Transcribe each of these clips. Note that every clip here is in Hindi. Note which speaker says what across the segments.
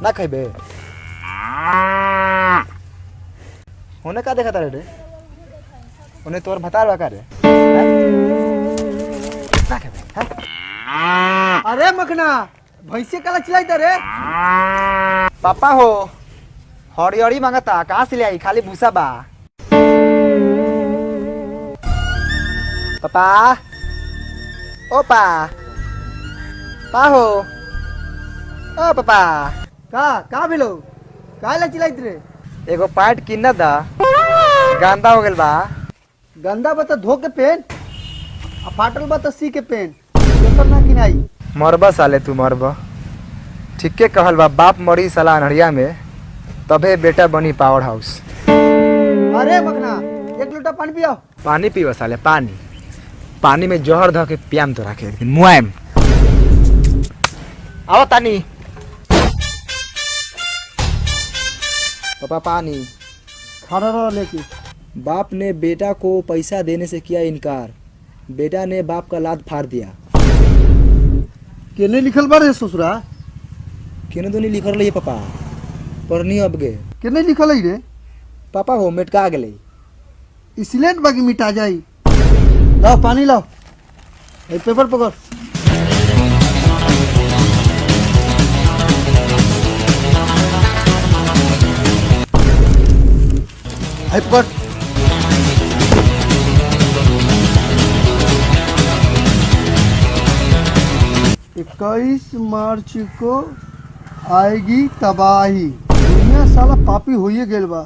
Speaker 1: ना खेबे होने का देखा रे उन्हें तोर भतार बा रे ना खेबे
Speaker 2: अरे मखना भैंसे काला चिल्लाई रे
Speaker 1: पापा हो हरियरी मांगता कहाँ से ले आई खाली भूसा बा पापा ओ पा हो ओ पापा
Speaker 2: का भेलो काला चिल्लाई रे
Speaker 1: एगो पैंट किन्ना दा गंदा हो गेल बा
Speaker 2: गंदा बता धो के पहन आ फाटल बता सी के पहन दोसर ना किनाई
Speaker 1: मरबा साले तू मरबा ठीके कहल बा बाप मरी साला अनहरिया में तबे बेटा बनी पावर हाउस
Speaker 2: अरे मखना एक लोटा पानी पियो
Speaker 1: पानी पीवा साले पानी में जहर ध के पियाम तो रखे मुआम आओ तानी पापा पानी
Speaker 2: खड़ा रहो लेके
Speaker 1: बाप ने बेटा को पैसा देने से किया इनकार बेटा ने बाप का लात फाड़ दिया
Speaker 2: केने लिखल बा रे ससुरा
Speaker 1: केने तो नहीं लिखल रही पापा पर नहीं अब गे
Speaker 2: केने लिखल है रे
Speaker 1: पापा हो मेटका गेले
Speaker 2: इसलेट बाकी मिटा जाई लाओ पानी लाओ ए पेपर पकड़ ए पकड़ 21 मार्च को आएगी तबाही दुनिया साला पापी होइए गेल बा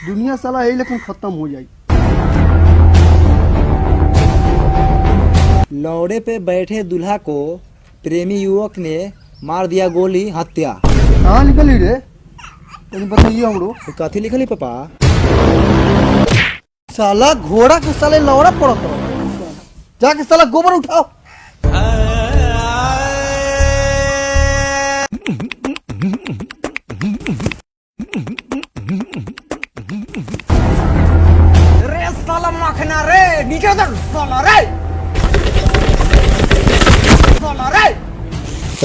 Speaker 2: दुनिया साला यही लेकिन खत्म हो जाई
Speaker 1: लौड़े पे बैठे दूल्हा को प्रेमी युवक ने मार दिया गोली हत्या
Speaker 2: कहाँ निकली रे तनी बताइए हमरो
Speaker 1: कथी लिखली पापा
Speaker 2: साला घोड़ा के साले लौड़ा पड़त रहो जाके साला गोबर उठाओ
Speaker 3: रे साला मखना रे नीचे उतर साला रे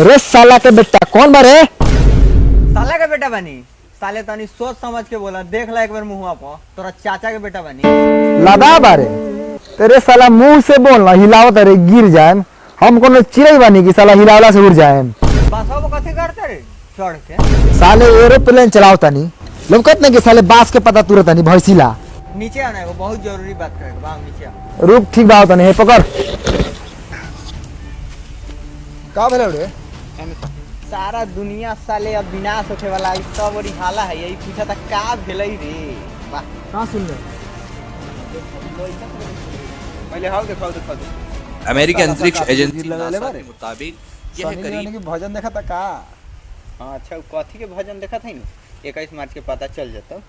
Speaker 1: रे साला के बेटा कौन बारे
Speaker 3: साला के बेटा बनी साले तनी सोच समझ के बोला देख ला एक बार मुंहवा पर तोरा चाचा के बेटा बनी
Speaker 1: लदा बारे तेरे साला मुंह से बोलना हिलावत रे गिर जाए हम कोनो चिड़ै बानी कि साला हिलावला से उड़ जाए
Speaker 3: बस अब कथी करते रे चढ़ के
Speaker 1: साले एरोप्लेन चलाओ तनी लोग कहते कि साले बास के पता तुरत तनी भैंसीला
Speaker 3: नीचे आना है बहुत जरूरी बात करे बा नीचे आ
Speaker 1: रुक ठीक बात तनी हे पकड़ का भेल रे
Speaker 3: सारा दुनिया साले अब विनाश होखे वाला है सब बड़ी हाला है यही पूछा था का भेलै रे वाह
Speaker 1: का सुन ले
Speaker 3: पहले हाउ दिखाओ
Speaker 4: अमेरिकी अंतरिक्ष एजेंसी नासा के मुताबिक यह करीब
Speaker 1: भजन देखा था का
Speaker 3: हाँ अच्छा कथी के भजन देखा था ना 21 मार्च के पता चल जाता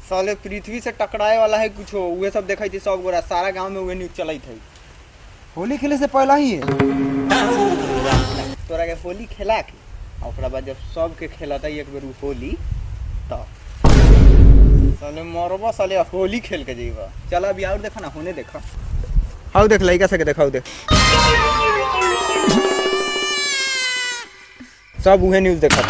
Speaker 3: साले पृथ्वी से टकराए वाला है कुछ उहे सब देखा थी सब गोरा सारा गांव में उहे न्यूज चलाई थी
Speaker 1: होली खेले से पहला ही
Speaker 3: तोरा के होली खेला के ओकरा बाद जब सब के खेलता एक बेर होली तब साले मरबा साले होली खेल के जइबा चल अभी और देखा ना होने देखा हाउ देख लइका से के देखाओ देख सब उहे न्यूज देखा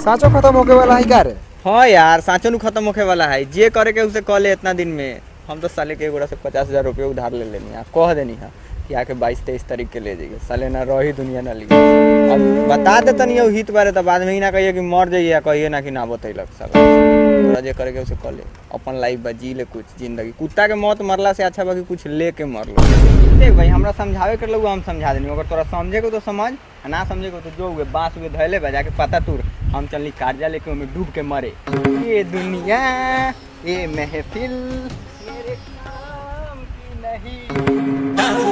Speaker 1: साचो खत्म होके वाला है का रे
Speaker 3: हाँ यार साचो नु खत्म होके वाला है जे करे के उसे कॉल इतना दिन में हम तो साले के एगोड़ा से 50,000 रुपये उधार ले लेनी है कह देनी है कि आके 22-23 तारीख के ले जाइए साले ना रही दुनिया ना ली अब बता दे तनी हित बारे तो बाद में ही ना कहिए कि मर जाइए कहिए ना कि ना बतैलक साला तोरा जे करे के उसे कॉल अपन लाइफ बा जी ले कुछ जिंदगी कुत्ता के मौत मरला से अच्छा बा कि कुछ ले के मर लो देख भाई हमरा समझावे कर लो हम समझा देनी अगर तोरा समझे को तो समझ ना समझे को तो जो हुए बांस हुए धैले बजा के पता तूर हम चलनी कार्जा लेके उनमें डूब के मरे ये दुनिया ये महफिल मेरे काम की नहीं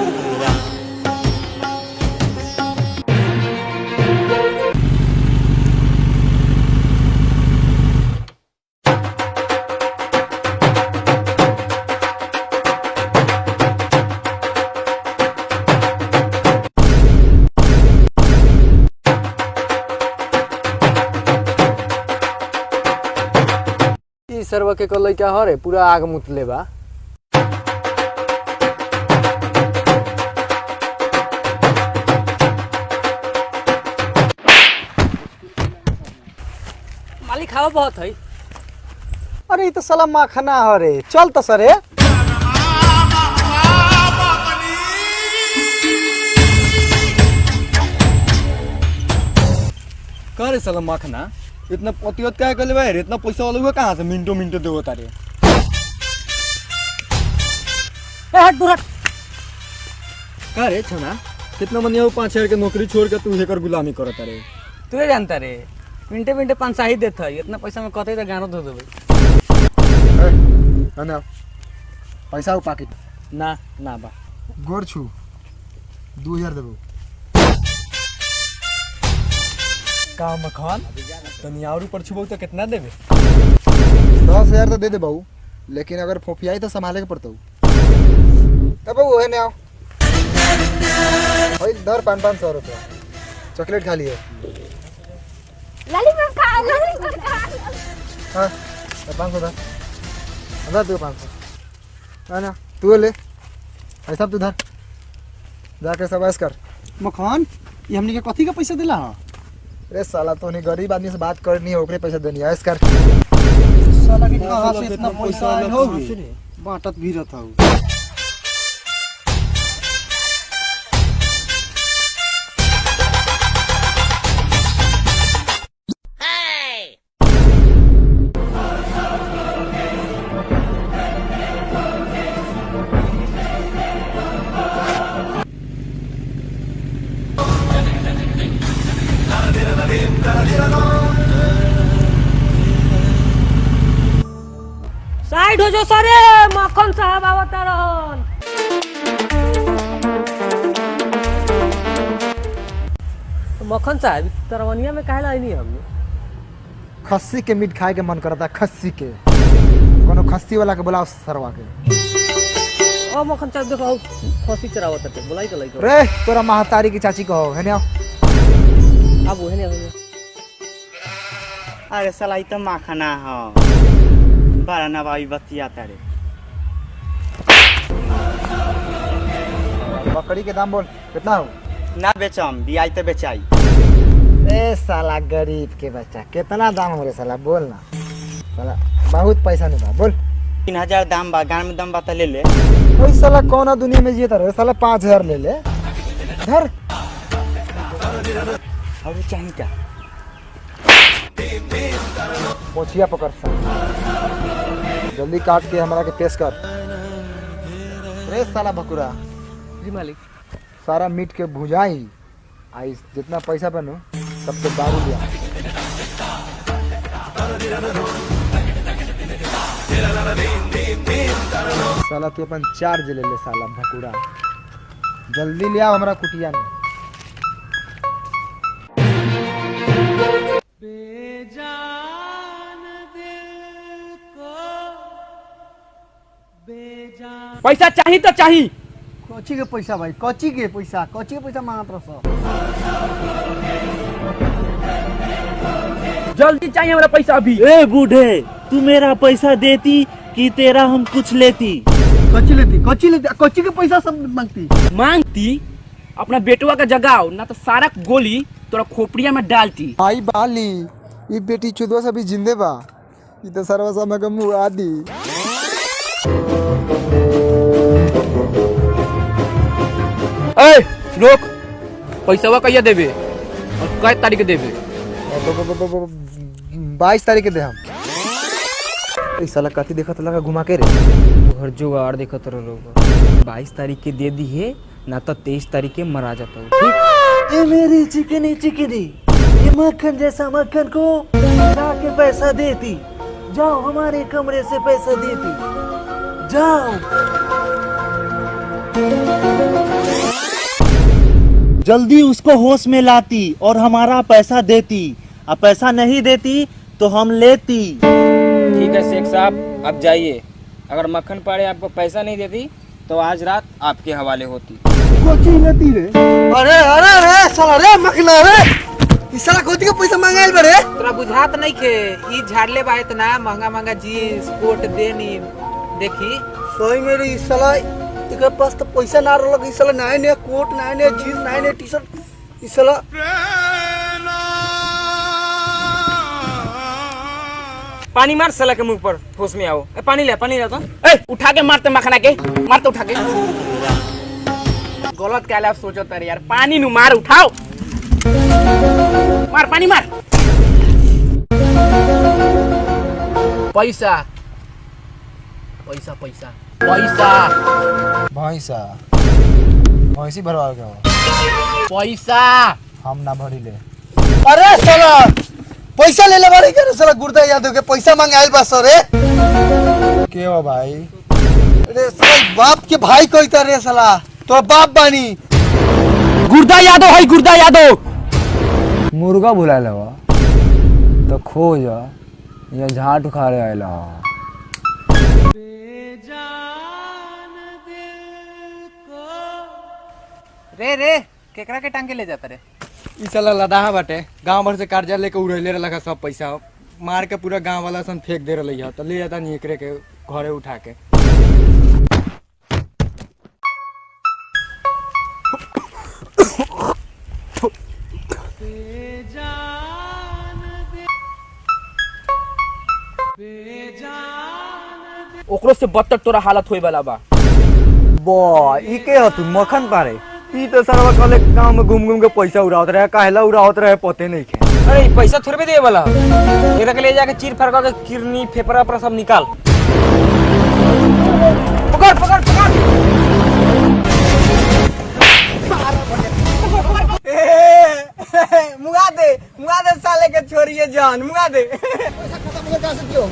Speaker 1: सरवा के कल लइका हरे पूरा आग मुतले बा
Speaker 5: मालिक हवा बहुत है।
Speaker 6: अरे ये तो साला माखना है रे, चल तो सरे।
Speaker 7: का रे साला माखना इतना पतियत क्या कर ले इतना पैसा वाला हुआ कहाँ से मिनटों मिनटों दे होता रे।
Speaker 5: हट दूर हट।
Speaker 7: का रे छना कितना मन 5,000 के नौकरी छोड़ के तू हेकर गुलामी करता रे।
Speaker 5: तू ये जानता रे मिनटे मिनटे 5 ही देता है, इतना पैसा में कहते तो गानो दे देबे।
Speaker 1: ना पैसा हो पाकिट
Speaker 5: ना ना बा
Speaker 1: गोर छू 2000 देबो।
Speaker 7: का मखान तनी और ऊपर छुबो तो कितना देबे?
Speaker 1: 10,000 तो दे दे बहू, लेकिन अगर फोफियाई तो संभाले के पड़ता तब बहू है ना आओ भाई दर 500 रुपया चॉकलेट खा लिए।
Speaker 8: लॉलीपॉप खा लॉलीपॉप खा।
Speaker 1: हाँ 500 था अंदर तू 500 है ना तू ले ऐसा तू धर जाके सब ऐस कर।
Speaker 6: मखान ये हमने के कथी का पैसा दिला है?
Speaker 1: अरे साला तो नहीं गरीब आदमी से बात करनी है ओकरे पैसा देनी है ऐस कर।
Speaker 6: साला के कहाँ से इतना पैसा आयल हो बांटत भी रहता हूँ।
Speaker 5: साइड हो जो सारे मक्खन साहब आवता रहन। मक्खन साहब तरवनिया में काहे लाई नहीं हमने?
Speaker 1: खस्सी के मीट खाए के मन करता खस्सी के कोनो खस्सी वाला के बुलाओ सरवा के।
Speaker 5: ओ मक्खन साहब देखो खसी चरावत है, बुलाई तो लाई तो।
Speaker 1: रे तोरा महतारी की चाची कहो है ना
Speaker 5: अब वो है नहीं।
Speaker 9: अरे साला तो माखना है बड़ा नवाई बतिया तारे।
Speaker 1: बकरी के दाम बोल कितना हो?
Speaker 9: ना बेचम बियाई तो बेचाई।
Speaker 1: ए साला गरीब के बच्चा कितना दाम हो रे साला बोल ना साला बहुत पैसा नहीं बा बोल।
Speaker 9: 3,000 दाम बा गान में दाम बा तो ले ले।
Speaker 1: ओई साला कौन दुनिया में जीता रहे साला 5,000 ले ले धर।
Speaker 9: और चाहिए क्या?
Speaker 1: पोछिया पकड़ सा जल्दी काट के हमरा के पेश कर। रे साला भकुरा
Speaker 5: जी मालिक।
Speaker 1: सारा मीट के भुजाई आई जितना पैसा बनू सबसे दारू लिया। साला तू अपन चार्ज ले ले साला भकुरा जल्दी ले आओ हमरा कुटिया में।
Speaker 5: पैसा चाहिए तो चाहिए।
Speaker 6: कच्ची के पैसा भाई कच्ची के पैसा मांगत रह।
Speaker 5: जल्दी चाहिए हमारा पैसा अभी।
Speaker 10: ए बूढ़े तू मेरा पैसा देती कि तेरा हम कुछ लेती?
Speaker 6: कच्ची के पैसा सब मांगती।
Speaker 5: मांगती अपना बेटुआ का जगाओ ना तो सारा गोली तोरा खोपड़िया में डालती।
Speaker 1: आई बाली ये बेटी चुदवा से भी जिंदे बा ये तो सरवा समय का मुंह आदि।
Speaker 5: ए रोक पैसा कहिया देबे और कै तारीख देबे?
Speaker 1: 22 तारीख के दे हम। इस साला कथी देखत लगा घुमा के रे
Speaker 3: घर जुगाड़ देखत रहो। 22 तारीख के दे दी है ना तो 23 तारीख के मरा जाता हूँ ठीक।
Speaker 10: ए मेरी चिकनी ये मक्खन जैसा मक्खन को जाके पैसा देती। जाओ हमारे कमरे से पैसा देती जाओ। जल्दी उसको होश में लाती और हमारा पैसा देती। अब पैसा नहीं देती तो हम लेती।
Speaker 3: ठीक है शेख साहब आप जाइए। अगर मक्खन पाड़े आपको पैसा नहीं देती तो आज रात आपके हवाले होती।
Speaker 6: अरे अरे अरे साला रे मखना रे ई साला कोती के पैसा मांगाइल बरे।
Speaker 11: तोरा बुझात नहीं खे ई झाड़ले बा इतना महंगा महंगा जीन्स कोट देनी देखी।
Speaker 6: सही में रे ई साला इनके पास तो पैसा ना रहल। ई साला नया नया कोट नया नया जीन्स नया नया टी शर्ट ई साला
Speaker 5: पानी मार साला के मुंह पर होश में आओ। पानी ले तो ए उठा के मारते मखना के मारते उठा के गलत क्या आप सोचो तारे यार पानी नु मार उठाओ मार पानी मार पैसा पैसा पैसा पैसा
Speaker 1: भैंसा भैंसी भरवा के
Speaker 5: पैसा
Speaker 1: हम ना भरी ले।
Speaker 2: अरे साला पैसा ले ले बारे के साला गुर्दा यादव के पैसा मांगाइल बा सरे
Speaker 1: के हो भाई?
Speaker 2: अरे साला बाप के भाई कोई रे साला तोर बाप बानी
Speaker 5: गुर्दा यादव है गुर्दा यादव।
Speaker 7: मुर्गा बुला लेवा तो खो जा या झाट उखाड़े आयला।
Speaker 11: रे केकरा के टांगे ले जाता रे?
Speaker 7: ई साला लदाहा बाटे गांव भर से कर्जा लेके उड़ैले रहलका सब पैसा मार के पूरा गांव वाला सन फेंक दे रहलै ह। तो ले जाता नहीं एकरे के घरे उठा के।
Speaker 5: ओकरो से बदतर तोरा हालत होए वाला बा।
Speaker 7: बा ई के ह तू मक्खन पारे ई तो सरवा कले गांव में घूम घूम के पैसा उड़ावत रहे काहेला उड़ावत रहे पते नहीं के।
Speaker 5: अरे ई पैसा थोड़े दे वाला एकरा के ले जाके चीर फाड़ के किडनी फेफड़ा पर सब निकाल। पकड़ पकड़ पकड़
Speaker 3: मुआ दे साले के छोड़िए जान मुआ दे।
Speaker 1: पैसा खत्म हो गया से क्यों?